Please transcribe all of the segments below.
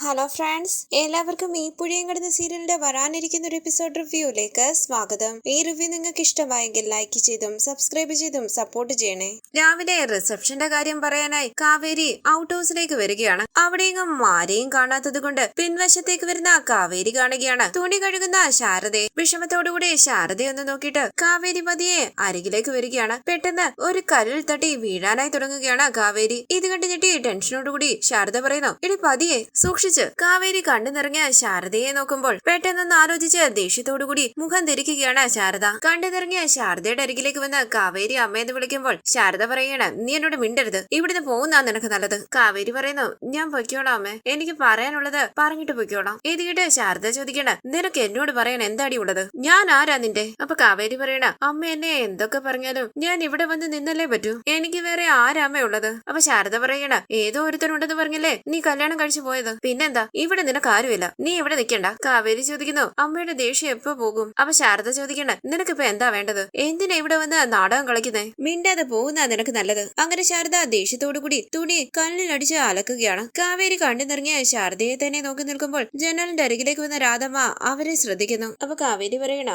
Hello friends, എല്ലാവർക്കും ഈ പുഴയും കടന്ന സീരിയലിന്റെ വരാനിരിക്കുന്ന ഒരു എപ്പിസോഡ് റിവ്യൂയിലേക്ക് സ്വാഗതം. ഈ റിവ്യൂ നിങ്ങൾക്ക് ഇഷ്ടമായെങ്കിൽ ലൈക്ക് ചെയ്തും സബ്സ്ക്രൈബ് ചെയ്തും സപ്പോർട്ട് ചെയ്യണേ. രാവിലെ റിസപ്ഷന്റെ കാര്യം പറയാനായി കാവേരി ഔട്ട് ഹൗസിലേക്ക് വരികയാണ്. അവിടെയെങ്ങും ആരെയും കാണാത്തത് കൊണ്ട് പിൻവശത്തേക്ക് വരുന്ന കാവേരി കാണുകയാണ് തുണി കഴുകുന്ന ശാരദയെ. വിഷമത്തോടുകൂടി ശാരദയെ ഒന്ന് നോക്കിയിട്ട് കാവേരി പതിയെ അരികിലേക്ക് വരികയാണ്. പെട്ടെന്ന് ഒരു കല്ലിൽ തട്ടി വീഴാനായി തുടങ്ങുകയാണ് കാവേരി. ഇത് കണ്ട് ഞെട്ടി ടെൻഷനോടുകൂടി ശാരദ പറയുന്നു, ഇടി പതിയെ സൂക്ഷിച്ച്. കാവേരി കണ്ണു നിറഞ്ഞ ശാരദയെ നോക്കുമ്പോൾ പെട്ടെന്നൊന്ന് ആലോചിച്ച് ദേഷ്യത്തോടുകൂടി മുഖം ധരിക്കുകയാണ് ശാരദ. കണ്ണു നിറഞ്ഞ ശാരദയുടെ അരികിലേക്ക് വന്ന് കാവേരി അമ്മയെന്ന് വിളിക്കുമ്പോൾ ശാരദ പറയാണ്, നീ എന്നോട് മിണ്ടരുത്, ഇവിടുന്ന് പോകുന്ന നിനക്ക് നല്ലത്. കാവേരി പറയുന്നു, ഞാൻ പൊയ്ക്കോളാം അമ്മേ, എനിക്ക് പറയാനുള്ളത് പറഞ്ഞിട്ട് പൊയ്ക്കോളാം. ഇത് കേട്ട് ശാരദ ചോദിക്കണ, നിനക്ക് എന്നോട് പറയാൻ എന്താടി ഉള്ളത്? ഞാൻ ആരാ നിന്റെ? അപ്പൊ കാവേരി പറയണ, അമ്മ എന്നെ എന്തൊക്കെ പറഞ്ഞാലും ഞാൻ ഇവിടെ വന്ന് നിന്നല്ലേ പറ്റൂ, എനിക്ക് വേറെ ആരാമ്മ ഉള്ളത്? അപ്പൊ ശാരദ പറയണ, ഏതോ ഒരുത്തനുണ്ടെന്ന് പറഞ്ഞല്ലേ നീ കല്യാണം കഴിച്ചു പോയത്, പിന്നെന്താ ഇവിടെ നിനക്ക് ആരുമില്ല, നീ ഇവിടെ നിൽക്കണ്ട. കാവേരി ചോദിക്കുന്നു, അമ്മയുടെ ദേഷ്യം എപ്പോ പോകും? അപ്പൊ ശാരദ ചോദിക്കണ, നിനക്കിപ്പോ എന്താ വേണ്ടത്? എന്തിനാ ഇവിടെ വന്ന് നാടകം കളിക്കുന്നേ? മിണ്ടാതെ പോകുന്ന നിനക്ക് നല്ലത്. അങ്ങനെ ശാരദ ദേഷ്യത്തോടുകൂടി തുണി കല്ലിലടിച്ച് അലക്കുകയാണ്. കാവേരി കണ്ടു നിറങ്ങിയ ശാരദയെ തന്നെ നോക്കി നിൽക്കുമ്പോൾ ജനലിന്റെ അരികിലേക്ക് വന്ന രാധമ്മ അവരെ ശ്രദ്ധിക്കുന്നു. അപ്പൊ കാവേരി പറയണ,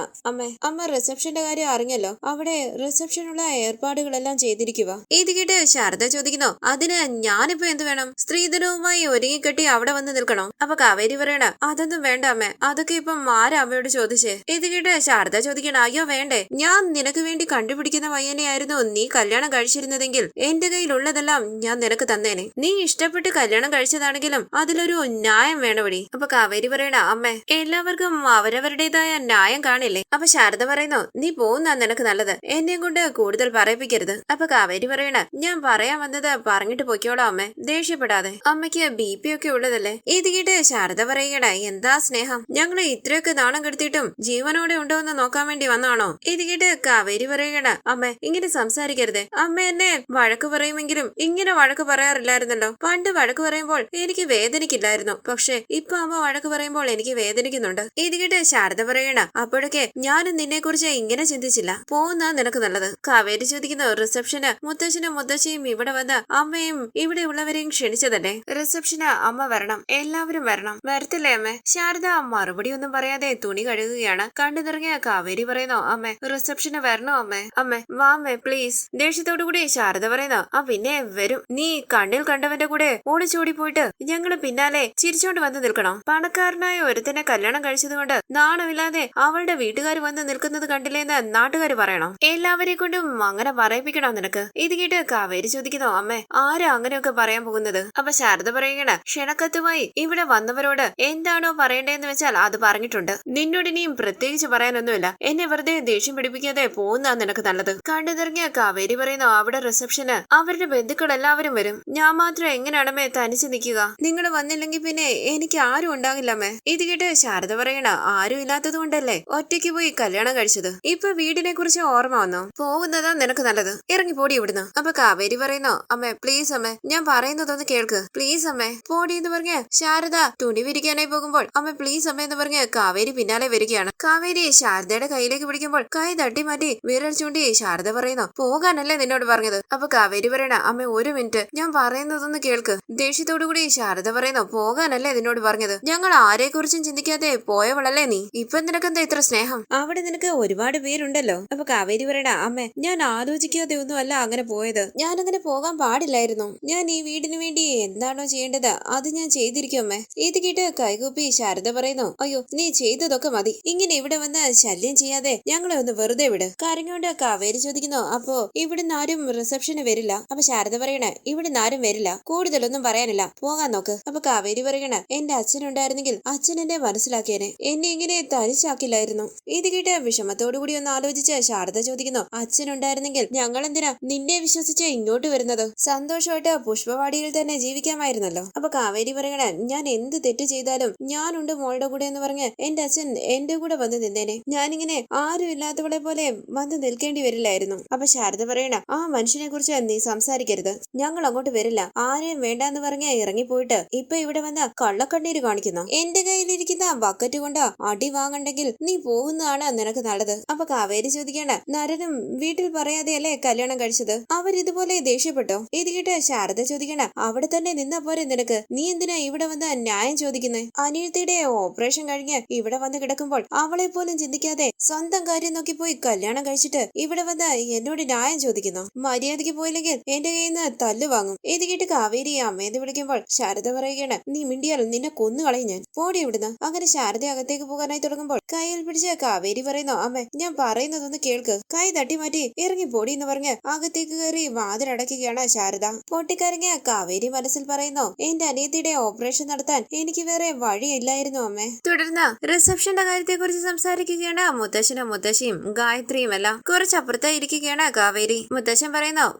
അമ്മ റിസപ്ഷന്റെ കാര്യം അറിഞ്ഞല്ലോ, അവിടെ റിസപ്ഷനുള്ള ഏർപ്പാടുകളെല്ലാം ചെയ്തിരിക്കുക. ഇത് കേട്ട് ശാരദ ചോദിക്കുന്നു, അതിന് ഞാനിപ്പോ എന്ത് വേണം? സ്ത്രീധനവുമായി ഒരുങ്ങിക്കെട്ടി അവിടെ വന്ന് നിൽക്കണോ? അപ്പൊ കാവേരി പറയണ, അതൊന്നും വേണ്ട അമ്മേ, അതൊക്കെ ഇപ്പം ആരാ അമ്മയോട് ചോദിച്ചേ? ഇത് കേട്ട് ശാരദ ചോദിക്കണ, അയ്യോ വേണ്ടേ, ഞാൻ നിനക്ക് വേണ്ടി കണ്ടുപിടിക്കുന്ന പയ്യനെയായിരുന്നു നീ കല്യാണം കഴിച്ചിരുന്നതെങ്കിൽ എന്റെ കയ്യിലുള്ളതെല്ലാം ഞാൻ നിനക്ക് തന്നേനെ. നീ ഇഷ്ടപ്പെട്ട് കല്യാണം കഴിച്ചതാണെങ്കിലും അതിലൊരു ന്യായം വേണവടി. അപ്പൊ കാവേരി പറയണ, അമ്മേ എല്ലാവർക്കും അവരവരുടേതായ ന്യായം കാണില്ലേ? അപ്പൊ ശാരദ പറയുന്നു, നീ പോകുന്ന നിനക്ക് നല്ലത്, എന്നെയും കൊണ്ട് കൂടുതൽ പറയിപ്പിക്കരുത്. അപ്പൊ കാവേരി പറയണ, ഞാൻ പറയാൻ വന്നത് പറഞ്ഞിട്ട് പൊയ്ക്കോളാം അമ്മേ, ദേഷ്യപ്പെടാതെ, അമ്മയ്ക്ക് BP ഒക്കെ ഉള്ളതല്ലേ. ഇത് കേട്ട് ശാരദ പറയണ, എന്താ സ്നേഹം, ഞങ്ങള് ഇത്രയൊക്കെ നാണം കെടുത്തിട്ടും ജീവനോടെ ഉണ്ടോ എന്ന് നോക്കാൻ വേണ്ടി വന്നാണോ? ഇത് കേട്ട് കാവേരി പറയണ, അമ്മ ഇങ്ങനെ സംസാരിക്കരുതേ, അമ്മ എന്നെ വഴക്ക് പറയുമെങ്കിലും ഇങ്ങനെ വഴക്ക് പറയാറില്ലായിരുന്നല്ലോ. പണ്ട് വഴക്ക് പറയുമ്പോൾ എനിക്ക് വേദനിക്കില്ലായിരുന്നു, പക്ഷെ ഇപ്പൊ അമ്മ വഴക്ക് പറയുമ്പോൾ എനിക്ക് വേദനിക്കുന്നുണ്ട്. ഇത് കേട്ട് ശാരദ പറയണ, അപ്പോഴൊക്കെ ഞാനും നിന്നെ കുറിച്ച് ഇങ്ങനെ ചിന്തിച്ചില്ല, പോകുന്ന നിനക്ക് നല്ലത്. കാവേരി ചോദിക്കുന്നു, റിസപ്ഷന് മുത്തശ്ശനും മുത്തശ്ശിയും ഇവിടെ വന്ന് അമ്മയും ഇവിടെ ഉള്ളവരെയും ക്ഷണിച്ചതല്ലേ, റിസപ്ഷന് അമ്മ വരണം, എല്ലാവരും വരണം, വരത്തില്ലേ അമ്മേ? ശാരദ മറുപടി ഒന്നും പറയാതെ തുണി കഴുകുകയാണ്. കണ്ടു നിറങ്ങിയ കാവേരി പറയുന്നു, അമ്മേ റിസപ്ഷന് വരണോ അമ്മേ? അമ്മേ വാ അമ്മേ പ്ലീസ്. ദേഷ്യത്തോടുകൂടി ശാരദ പറയുന്നു, ആ പിന്നെ വരും, നീ കണ്ണിൽ കണ്ടവന്റെ കൂടെ ഓടിച്ചോടി പോയിട്ട് ഞങ്ങള് പിന്നാലെ ചിരിച്ചോണ്ട് വന്ന് നിൽക്കണോ? പണക്കാരനായ ഒരുത്തനെ കല്യാണം കഴിച്ചതുകൊണ്ട് നാണമില്ലാതെ അവളുടെ വീട്ടുകാർ വന്ന് നിൽക്കുന്നത് കണ്ടില്ലേന്ന് നാട്ടുകാർ പറയണോ? എല്ലാവരെ കൊണ്ടും അങ്ങനെ പറയിപ്പിക്കണോ നിനക്ക്? ഇത് കേട്ട് കാവേരി ചോദിക്കുന്നു, അമ്മേ ആരാ അങ്ങനെയൊക്കെ പറയാൻ പോകുന്നത്? അപ്പൊ ശാരദ പറയണ, ക്ഷണക്കത്തുമായി ഇവിടെ വന്നവരോട് എന്താണോ പറയണ്ടേന്ന് വെച്ചാൽ അത് പറഞ്ഞിട്ടുണ്ട്, നിന്നോട് ഇനിയും പ്രത്യേകിച്ച് പറയാനൊന്നുമില്ല, എന്നെ വെറുതെ ദേഷ്യം പിടിപ്പിക്കാതെ പോകുന്ന നിനക്ക് നല്ലത്. കണ്ടു നിറങ്ങിയ കാവേരി പറയുന്നു, അവിടെ റിസപ്ഷന് അവരുടെ ബന്ധുക്കൾ എല്ലാവരും വരും, ഞാൻ മാത്രം എങ്ങനെയാണമ്മേ തനിച്ച് നിൽക്കുക? നിങ്ങൾ വന്നില്ലെങ്കിൽ പിന്നെ എനിക്ക് ആരും ഉണ്ടാകില്ലമ്മേ. ഇത് കേട്ട് ശാരദ പറയണ, ആരും ഇല്ലാത്തത് കൊണ്ടല്ലേ ഒറ്റയ്ക്ക് പോയി കല്യാണം കഴിച്ചത്, ഇപ്പൊ വീടിനെ കുറിച്ച് ഓർമ്മ വന്നോ? പോകുന്നതാ നിനക്ക് നല്ലത്, ഇറങ്ങി പോടി ഇവിടുന്ന്. അപ്പൊ കാവേരി പറയുന്നു, അമ്മേ പ്ലീസ് അമ്മേ, ഞാൻ പറയുന്നതൊന്ന് കേൾക്ക്, പ്ലീസ് അമ്മേ പോടി എന്ന് പറഞ്ഞ് ശാരദ തുണി വിരിക്കാനായി പോകുമ്പോൾ, അമ്മ പ്ലീസ് അമ്മ എന്ന് പറഞ്ഞ് കാവേരി പിന്നാലെ വരികയാണ്. കാവേരി ശാരദയുടെ കയ്യിലേക്ക് പിടിക്കുമ്പോൾ കൈ തട്ടി മാറ്റി വിരൽ ചൂണ്ടി ശാരദ പറയുന്നു, പോകാനല്ലേ നിന്നോട് പറഞ്ഞത്? അപ്പൊ കാവേരി പറയണ, അമ്മ ഒരു മിനിറ്റ്, ഞാൻ പറയുന്നതൊന്ന് കേൾക്ക്. ദേഷ്യത്തോടുകൂടി ശാരദ പറയുന്നു, പോകാനല്ലേ നിന്നോട് പറഞ്ഞത്, ഞങ്ങൾ ആരെ കുറിച്ചും ചിന്തിക്കാതെ പോയവളല്ലേ നീ, ഇപ്പൊ നിനക്കെന്താ ഇത്ര സ്നേഹം? അവിടെ നിനക്ക് ഒരുപാട് പേരുണ്ടല്ലോ. അപ്പൊ കാവേരി പറയണ, അമ്മ ഞാൻ ആലോചിക്കാതെ ഒന്നും അല്ല അങ്ങനെ പോയത്, ഞാൻ അങ്ങനെ പോകാൻ പാടില്ലായിരുന്നു, ഞാൻ ഈ വീടിന് വേണ്ടി എന്താണോ ചെയ്യേണ്ടത് അത് ഞാൻ ചെയ്തിരിക്കും അമ്മേ. ഇത് കേട്ട് കൈകൂപ്പി ശാരദ പറയുന്നു, അയ്യോ നീ ചെയ്തതൊക്കെ മതി, ഇങ്ങനെ ഇവിടെ വന്ന് ശല്യം ചെയ്യാതെ ഞങ്ങളെ ഒന്ന് വെറുതെ വിട്. കരഞ്ഞോണ്ട് കാവേരി ചോദിക്കുന്നു, അപ്പോ ഇവിടുന്ന് ആരും റിസപ്ഷന് വരില്ല? അപ്പൊ ശാരദ പറയണ, ഇവിടുന്ന് ആരും വരില്ല, കൂടുതലൊന്നും പറയാനില്ല, പോകാൻ നോക്ക്. അപ്പൊ കാവേരി പറയണ, എന്റെ അച്ഛനുണ്ടായിരുന്നെങ്കിൽ അച്ഛൻ എന്നെ മനസ്സിലാക്കിയേനെ, എന്നെ ഇങ്ങനെ തനിച്ചാക്കില്ലായിരുന്നു. ഇത് കേട്ട് വിഷമത്തോടുകൂടി ഒന്ന് ആലോചിച്ച് ശാരദ ചോദിക്കുന്നു, അച്ഛനുണ്ടായിരുന്നെങ്കിൽ ഞങ്ങൾ എന്തിനാ നിന്നെ വിശ്വസിച്ച് ഇങ്ങോട്ട് വരുന്നത്? സന്തോഷമായിട്ട് പുഷ്പവാടിയിൽ തന്നെ ജീവിക്കാമായിരുന്നല്ലോ. അപ്പൊ കാവേരി പറയണ, ഞാൻ എന്ത് തെറ്റ് ചെയ്താലും ഞാനുണ്ട് മോളുടെ കൂടെ എന്ന് പറഞ്ഞ് എന്റെ അച്ഛൻ എന്റെ കൂടെ വന്ന് നിന്നേനെ, ഞാനിങ്ങനെ ആരും ഇല്ലാത്തവളെ പോലെ വന്ന് നിൽക്കേണ്ടി വരില്ലായിരുന്നു. അപ്പൊ ശാരദ പറയണ, ആ മനുഷ്യനെ കുറിച്ച് നീ സംസാരിക്കരുത്, ഞങ്ങൾ അങ്ങോട്ട് വരില്ല, ആരെയും വേണ്ടാന്ന് പറഞ്ഞ് ഇറങ്ങിപ്പോയിട്ട് ഇപ്പൊ ഇവിടെ വന്ന് കള്ളക്കണ്ണീര് കാണിക്കുന്നു. എന്റെ കയ്യിലിരിക്കുന്ന ബക്കറ്റ് കൊണ്ട് അടി വാങ്ങണ്ടെങ്കിൽ നീ പോകുന്നതാണ് നിനക്ക് നല്ലത്. അപ്പൊ കാവേരി ചോദിക്കണ, നരനും വീട്ടിൽ പറയാതെയല്ലേ കല്യാണം കഴിച്ചത്, അവരിതുപോലെ ദേഷ്യപ്പെട്ടോ? ഇത് കേട്ട് ശാരദ ചോദിക്കണ, അവിടെ തന്നെ നിന്നാ പോരെ നിനക്ക്, നീ എന്തിനാ ഇവിടെ ഇവിടെ വന്ന് ന്യായം ചോദിക്കുന്നേ? അനിയത്തിയുടെ ഓപ്പറേഷൻ കഴിഞ്ഞ് ഇവിടെ വന്ന് കിടക്കുമ്പോൾ അവളെ പോലും ചിന്തിക്കാതെ സ്വന്തം കാര്യം നോക്കി പോയി കല്യാണം കഴിച്ചിട്ട് ഇവിടെ വന്ന് എന്നോട് ന്യായം ചോദിക്കുന്നു. മര്യാദയ്ക്ക് പോയില്ലെങ്കിൽ എന്റെ കയ്യിൽ നിന്ന് തല്ലു വാങ്ങും. ഇത് കേട്ട് കാവേരി അമ്മേന്ന് വിളിക്കുമ്പോൾ ശാരദ പറയുകയാണ്, നീ മിണ്ടിയാൽ നിന്നെ കൊന്നുകളയും ഞാൻ, പോടി ഇവിടുന്ന്. അങ്ങനെ ശാരദ അകത്തേക്ക് പോകാനായി തുടങ്ങുമ്പോൾ കയ്യിൽ പിടിച്ച് കാവേരി പറയുന്നു, അമ്മേ ഞാൻ പറയുന്നതൊന്ന് കേൾക്ക്. കൈ തട്ടി മാറ്റി ഇറങ്ങി പോടി എന്ന് പറഞ്ഞ് അകത്തേക്ക് കയറി വാതിലടയ്ക്കുകയാണ് ശാരദ. പൊട്ടിക്കരങ്ങിയ കാവേരി മനസ്സിൽ പറയുന്നു, എന്റെ അനിയത്തിയുടെ ഓപ്പറേഷൻ നടത്താൻ എനിക്ക് വേറെ വഴിയില്ലായിരുന്നു അമ്മേ. തുടർന്ന് റിസപ്ഷന്റെ കാര്യത്തെ കുറിച്ച് സംസാരിക്കുകയാണ് മുത്തശ്ശനും മുത്തശ്ശിയും ഗായത്രിയും എല്ലാം. കുറച്ചപ്പുറത്ത് ഇരിക്കുകയാണ് കാവേരി. മുത്തശ്ശൻ പറയുന്നു,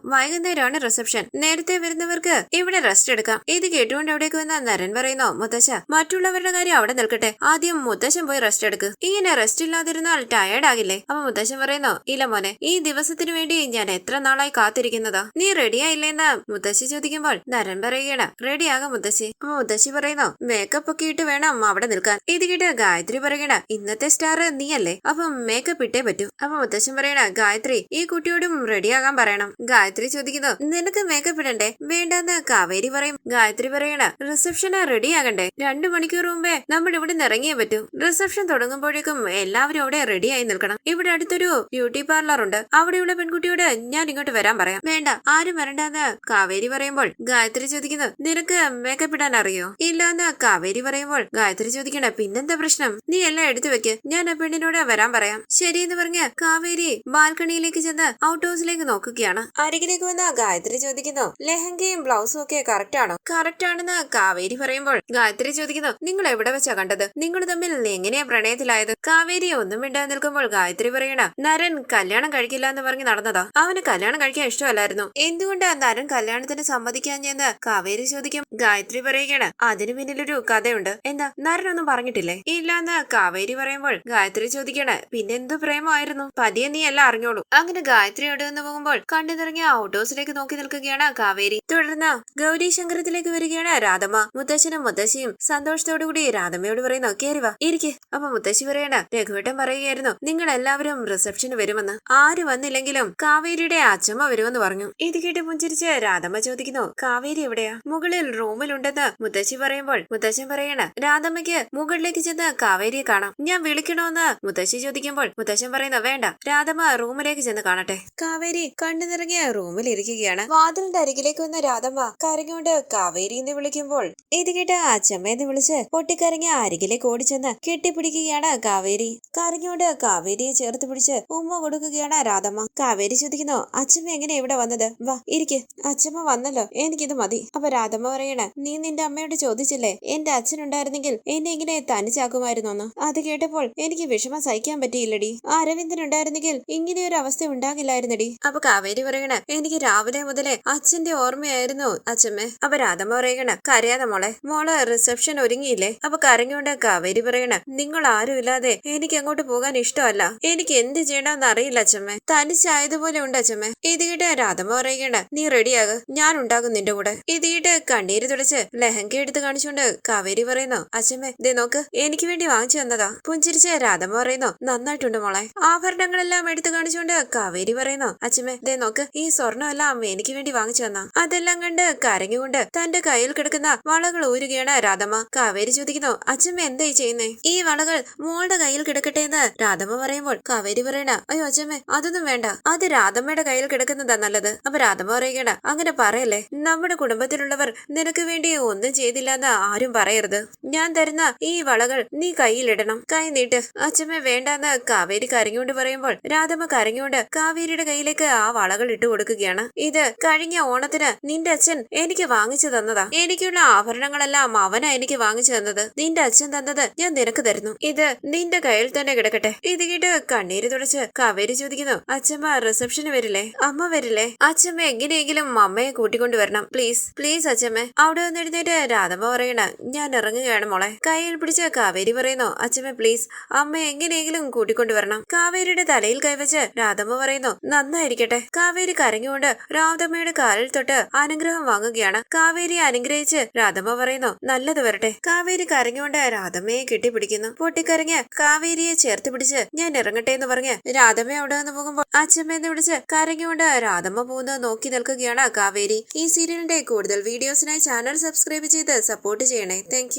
വൈകുന്നേരമാണ് റിസപ്ഷൻ, നേരത്തെ വരുന്നവർക്ക് ഇവിടെ റെസ്റ്റ് എടുക്കാം. ഇത് കേട്ടുകൊണ്ട് അവിടേക്ക് വന്ന നരൻ പറയുന്നു, മുത്തശ്ശ മറ്റുള്ളവരുടെ കാര്യം അവിടെ നിൽക്കട്ടെ, ആദ്യം മുത്തശ്ശൻ പോയി റെസ്റ്റ് എടുക്ക്. ഇങ്ങനെ റെസ്റ്റ് ഇല്ലാതിരുന്നാൽ ടയേർഡ് ആകില്ലേ? അപ്പൊ മുത്തശ്ശൻ പറയുന്നു, ഇല്ല മോനെ, ഈ ദിവസത്തിനു വേണ്ടി ഞാൻ എത്ര നാളായി കാത്തിരിക്കുന്നതാ, നീ റെഡിയായില്ലേന്ന് മുത്തശ്ശി ചോദിക്കുമ്പോൾ നരൻ പറയുകയാണ്, റെഡിയാകാം മുത്തശ്ശി. അപ്പൊ മുത്തശ്ശി പറയുന്നു, മേക്കപ്പ് ഒക്കെ ഇട്ട് വേണം അവിടെ നിൽക്കാൻ. ഇത് കേട്ട് ഗായത്രി പറയണ, ഇന്നത്തെ സ്റ്റാർ നീയല്ലേ, അപ്പം മേക്കപ്പ് ഇട്ടേ പറ്റൂ. അപ്പൊ മുത്തശ്ശൻ പറയണ, ഗായത്രി ഈ കുട്ടിയോടും റെഡിയാകാൻ പറയണം. ഗായത്രി ചോദിക്കുന്നു, നിനക്ക് മേക്കപ്പ് ഇടണ്ടേ? വേണ്ടെന്ന് കാവേരി പറയും. ഗായത്രി പറയണ, റിസപ്ഷന് റെഡിയാകണ്ടേ? 2 മണിക്കൂർ മുമ്പേ നമ്മൾ ഇവിടെ നിന്ന് ഇറങ്ങിയേ പറ്റൂ. റിസപ്ഷൻ തുടങ്ങുമ്പോഴേക്കും എല്ലാവരും അവിടെ റെഡിയായി നിൽക്കണം. ഇവിടെ അടുത്തൊരു ബ്യൂട്ടി പാർലർ ഉണ്ട്, അവിടെയുള്ള പെൺകുട്ടിയോട് ഞാൻ ഇങ്ങോട്ട് വരാൻ പറയാം. വേണ്ട, ആരും വരണ്ടെന്ന് കാവേരി പറയുമ്പോൾ ഗായത്രി ചോദിക്കുന്നു, നിനക്ക് മേക്കപ്പ് ഇടാൻ അറിയോ? ഇല്ലാന്ന് കാവേരി പറയുമ്പോൾ ഗായത്രി ചോദിക്കണ, പിന്നെന്താ പ്രശ്നം? നീ എല്ലാം എടുത്തു വെക്ക്, ഞാൻ ആ പെണ്ണിനോട് വരാൻ പറയാം. ശരിയെന്ന് പറഞ്ഞ് കാവേരി ബാൽക്കണിയിലേക്ക് ചെന്ന് ഔട്ട് ഹൗസിലേക്ക് നോക്കുകയാണ്. അരികിലേക്ക് വന്ന ഗായത്രി ചോദിക്കുന്നു, ലെഹങ്കയും ബ്ലൗസും ഒക്കെ കറക്റ്റ് ആണോ? കറക്റ്റ് ആണെന്ന് കാവേരി പറയുമ്പോൾ ഗായത്രി ചോദിക്കുന്നു, നിങ്ങൾ എവിടെ വെച്ചാ കണ്ടത്? നിങ്ങൾ തമ്മിൽ എങ്ങനെയാ പ്രണയത്തിലായത്? കാവേരി ഒന്നും മിണ്ടാതെ നിൽക്കുമ്പോൾ ഗായത്രി പറയണ, നരൻ കല്യാണം കഴിക്കില്ല എന്ന് പറഞ്ഞ് നടന്നതാ, അവന് കല്യാണം കഴിക്കാൻ ഇഷ്ടമല്ലായിരുന്നു. എന്തുകൊണ്ടാ നരൻ കല്യാണത്തിന് സമ്മതിക്കാഞ്ഞെന്ന് കാവേരി ചോദിക്കും. ഗായത്രി പറയുകയാണ്, അതിനു പിന്നിലൊരു കഥയുണ്ട്. എന്താ, നരനൊന്നും പറഞ്ഞിട്ടില്ലേ? ഇല്ലാന്ന് കാവേരി പറയുമ്പോൾ ഗായത്രി ചോദിക്കണ, പിന്നെന്തു പ്രേമമായിരുന്നു? പതിയെ നീ എല്ലാം അറിഞ്ഞോളൂ. അങ്ങനെ ഗായത്രി അടുന്ന് പോകുമ്പോൾ കണ്ടു നിറങ്ങിയ ഔട്ട് ഹൗസിലേക്ക് നോക്കി നിൽക്കുകയാണ് കാവേരി. തുടർന്ന് ഗൗരി ശങ്കരത്തിലേക്ക് വരികയാണ് രാധമ്മ. മുത്തശ്ശനും മുത്തശ്ശിയും സന്തോഷത്തോടുകൂടി രാധമ്മയോട് പറയുന്നു, കേറി വാ, ഇരിക്കെ. അപ്പൊ മുത്തശ്ശി പറയണ, രഘുവേട്ടൻ പറയുകയായിരുന്നു നിങ്ങൾ എല്ലാവരും റിസപ്ഷന് വരുമെന്ന്. ആര് വന്നില്ലെങ്കിലും കാവേരിയുടെ അച്ഛമ്മ വരുമെന്ന് പറഞ്ഞു. ഇത് കേട്ട് പുഞ്ചിരിച്ച് രാധമ്മ ചോദിക്കുന്നു, കാവേരി എവിടെയാ? മുകളിൽ റൂമിലുണ്ടെന്ന് മുത്തശ്ശി പറയുമ്പോൾ മുത്തശ്ശൻ പറയണ, രാധമ്മയ്ക്ക് മുകളിലേക്ക് ചെന്ന് കാവേരിയെ കാണാം, ഞാൻ വിളിക്കണോന്ന് മുത്തശ്ശി ചോദിക്കുമ്പോൾ മുത്തശ്ശൻ പറയുന്നു, വേണ്ട, രാധമ്മ റൂമിലേക്ക് ചെന്ന് കാണട്ടെ. കാവേരി കണ്ടു നിറങ്ങിയ റൂമിൽ ഇരിക്കുകയാണ്. വാതിലിന്റെ അരികിലേക്ക് വന്ന രാധമ്മ കരഞ്ഞുകൊണ്ട് കാവേരി എന്ന് വിളിക്കുമ്പോൾ ഇത് കേട്ട് അച്ഛമ്മയെന്ന് വിളിച്ച് പൊട്ടിക്കരഞ്ഞ അരികിലേക്ക് ഓടിച്ചെന്ന് കെട്ടിപ്പിടിക്കുകയാണ് കാവേരി. കരഞ്ഞുകൊണ്ട് കാവേരിയെ ചേർത്ത് പിടിച്ച് ഉമ്മ കൊടുക്കുകയാണ് രാധമ്മ. കാവേരി ചോദിക്കുന്നു, അച്ഛമ്മ എങ്ങനെ ഇവിടെ വന്നത്? വാ ഇരിക്ക്, അച്ഛമ്മ വന്നല്ലോ, എനിക്കിത് മതി. അപ്പൊ രാധമ്മ പറയണ, നീ നിന്റെ അമ്മയോട് ചോദിച്ചില്ലേ എന്റെ അച്ഛനുണ്ടായിരുന്നെങ്കിൽ എന്നെ ഇങ്ങനെ തനിച്ചാക്കുമായിരുന്നോന്ന്? അത് കേട്ടപ്പോൾ എനിക്ക് വിഷമം സഹിക്കാൻ പറ്റിയില്ലടി. അരവിന്ദൻ ഉണ്ടായിരുന്നെങ്കിൽ ഇങ്ങനെയൊരു അവസ്ഥ ഉണ്ടാകില്ലായിരുന്നടി. അപ്പൊ കാവേരി പറയണ, എനിക്ക് രാവിലെ മുതലേ അച്ഛന്റെ ഓർമ്മയായിരുന്നു അച്ഛമ്മേ. അപ്പൊ രാധമ്മ പറയണ, കരയാതെ മോള് റിസപ്ഷൻ ഒരുങ്ങിയില്ലേ? അപ്പൊ കരഞ്ഞുകൊണ്ട് കാവേരി പറയണ, നിങ്ങൾ ആരും ഇല്ലാതെ എനിക്ക് അങ്ങോട്ട് പോകാൻ ഇഷ്ടമല്ല, എനിക്ക് എന്ത് ചെയ്യണമെന്ന് അറിയില്ല അച്ഛമ്മേ, തനിച്ചായതുപോലെ ഉണ്ട് അച്ഛമ്മേ. ഇത് കേട്ട് രാധമ്മ പറയണ, നീ റെഡിയാക്, ഞാൻ ഉണ്ടാകും നിന്റെ കൂടെ. ഇത് കേട്ട് കണ്ണീര് തുടച്ച് ലെഹങ്ക എടുത്ത് കാണിച്ചുകൊണ്ട് കാവേരി പറയുന്നു, അച്ഛമ്മേ ദേ നോക്ക്, എനിക്ക് വേണ്ടി വാങ്ങിച്ചു തന്നതാ. പുഞ്ചിരിച്ച് രാധമ്മ പറയുന്നു, നന്നായിട്ടുണ്ട് മോളെ. ആഭരണങ്ങളെല്ലാം എടുത്ത് കാണിച്ചുകൊണ്ട് കാവേരി പറയുന്നു, അച്ഛമ്മേ ദേ നോക്ക്, ഈ സ്വർണ്ണം എല്ലാം എനിക്ക് വേണ്ടി വാങ്ങിച്ചു തന്ന. അതെല്ലാം കണ്ട് കരഞ്ഞുകൊണ്ട് തന്റെ കയ്യിൽ കിടക്കുന്ന വളകൾ ഊരുകയാണ് രാധമ്മ. കാവേരി ചോദിക്കുന്നു, അച്ഛമ്മ എന്തായി ചെയ്യുന്നേ? ഈ വളകൾ മോളുടെ കയ്യിൽ കിടക്കട്ടെ എന്ന് രാധമ്മ പറയുമ്പോൾ കാവേരി പറയണ, അയ്യോ അച്ഛമ്മേ അതൊന്നും വേണ്ട, അത് രാധമ്മയുടെ കയ്യിൽ കിടക്കുന്നതാ നല്ലത്. അപ്പൊ രാധമ്മ പറയുകയാണ്, അങ്ങനെ പറയല്ലേ, നമ്മുടെ കുടുംബത്തിലുള്ളവർ നിനക്ക് വേണ്ടി ഒന്നും ചെയ്തില്ല എന്ന് ആരും പറയരുത്. ഞാൻ തരുന്ന ഈ വളകൾ നീ കയ്യിലിടണം, കൈ നീട്ട്. അച്ഛമ്മ വേണ്ടെന്ന് കാവേരി കരഞ്ഞുകൊണ്ട് പറയുമ്പോൾ രാധമ്മ കരഞ്ഞുകൊണ്ട് കാവേരിയുടെ കയ്യിലേക്ക് ആ വളകൾ ഇട്ട് കൊടുക്കുകയാണ്. ഇത് കഴിഞ്ഞ ഓണത്തിന് നിന്റെ അച്ഛൻ എനിക്ക് വാങ്ങിച്ചു തന്നതാ, എനിക്കുള്ള ആഭരണങ്ങളെല്ലാം അവനാ എനിക്ക് വാങ്ങിച്ചു തന്നത്. നിന്റെ അച്ഛൻ തന്നത് ഞാൻ നിനക്ക് തരുന്നു, ഇത് നിന്റെ കയ്യിൽ തന്നെ കിടക്കട്ടെ. ഇത് കേട്ട് കണ്ണീര് തുടച്ച് കാവേരി ചോദിക്കുന്നു, അച്ഛമ്മ റിസപ്ഷന് വരില്ലേ? അമ്മ വരില്ലേ? അച്ഛമ്മ എങ്ങനെയെങ്കിലും അമ്മയെ കൂട്ടിക്കൊണ്ടുവരണം, പ്ലീസ് പ്ലീസ് അച്ഛമ്മ. അവിടെ നിന്ന് എഴുന്നേറ്റ് രാധമ്മ പറയണ, ഞാൻ ഇറങ്ങുകയാണ് മോളെ. കയ്യിൽ പിടിച്ച് കാവേരി പറയുന്നു, അച്ഛമ്മ പ്ലീസ് അമ്മ എങ്ങനെയെങ്കിലും കൂട്ടിക്കൊണ്ടുവരണം. കാവേരിയുടെ തലയിൽ കൈവച്ച് രാധമ്മ പറയുന്നു, നന്നായിരിക്കട്ടെ. കാവേരി കരഞ്ഞുകൊണ്ട് രാധമ്മയുടെ കാലിൽ തൊട്ട് അനുഗ്രഹം വാങ്ങുകയാണ്. കാവേരി അനുഗ്രഹിച്ച് രാധമ്മ പറയുന്നു, നല്ലത് വരട്ടെ. കാവേരി കരഞ്ഞുകൊണ്ട് രാധമ്മയെ കെട്ടിപ്പിടിക്കുന്നു. പൊട്ടിക്കരഞ്ഞ് കാവേരിയെ ചേർത്ത് പിടിച്ച് ഞാൻ ഇറങ്ങട്ടെ എന്ന് പറഞ്ഞ് രാധമ്മ അവിടെ നിന്ന് പോകുമ്പോൾ അച്ഛമ്മ എന്ന് വിളിച്ച് കരഞ്ഞുകൊണ്ട് രാധമ്മ പോകുന്നത് നോക്കി നിൽക്കുകയാണ് കാവേരി. ഈ സീരിയലിന്റെ കൂടുതൽ വീഡിയോസിനായി ചാനൽ സബ്സ്ക്രൈബ് ചെയ്ത് ചെയ്ത് സപ്പോർട്ട് ചെയ്യണേ. താങ്ക്